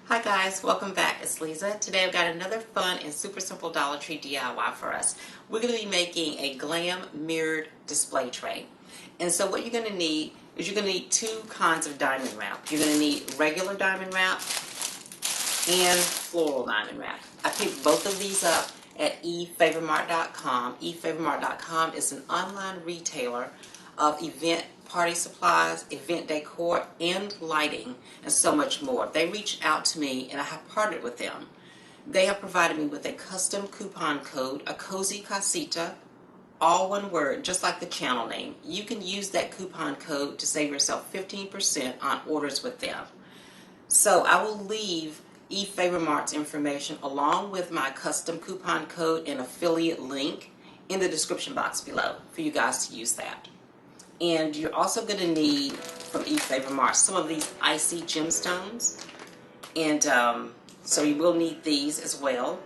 Hi guys, welcome back. It's Lisa. Today I've got another fun and super simple Dollar Tree DIY for us. We're going to be making a Glam mirrored display tray. And so what you're going to need is you're going to need two kinds of diamond wrap. You're going to need regular diamond wrap and floral diamond wrap. I picked both of these up at EFavormart.com. EFavormart.com is an online retailer of event party supplies, event decor, and lighting, and so much more. They reached out to me and I have partnered with them. They have provided me with a custom coupon code, a cozy casita, all one word, just like the channel name. You can use that coupon code to save yourself 15% on orders with them. So I will leave EFavormart's information along with my custom coupon code and affiliate link in the description box below for you guys to use that. And you're also going to need from EFavormart some of these icy gemstones, and so you will need these as well.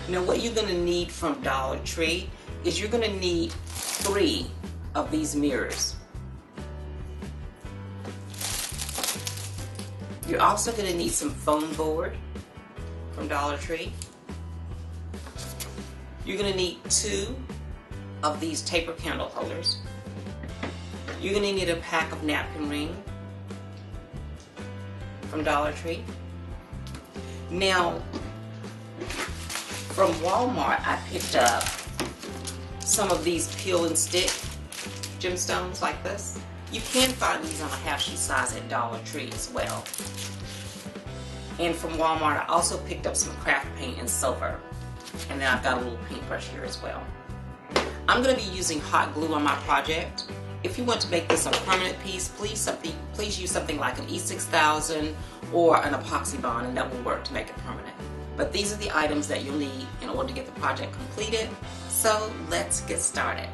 Now what you're going to need from Dollar Tree is you're going to need 3 of these mirrors. You're also going to need some foam board from Dollar Tree. You're going to need 2 of these taper candle holders. You're going to need a pack of napkin ring from Dollar Tree. Now, from Walmart, I picked up some of these peel and stick gemstones like this. You can find these on a half sheet size at Dollar Tree as well. And from Walmart, I also picked up some craft paint and silver. And then I've got a little paintbrush here as well. I'm going to be using hot glue on my project. If you want to make this a permanent piece, please use something like an E6000 or an epoxy bond, and that will work to make it permanent. But these are the items that you'll need in order to get the project completed. So let's get started.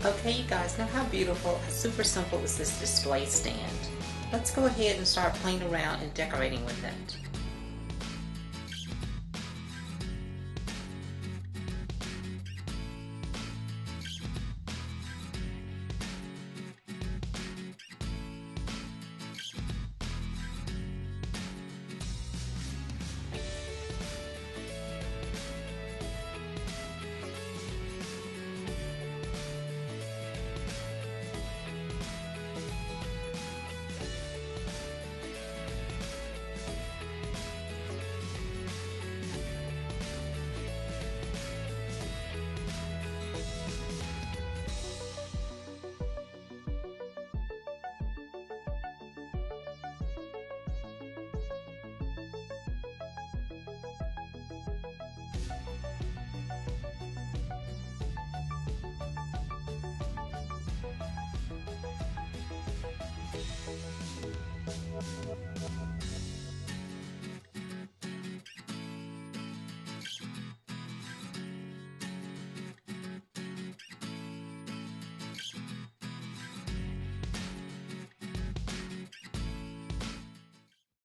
Okay, you guys, now how beautiful and super simple is this display stand? Let's go ahead and start playing around and decorating with it.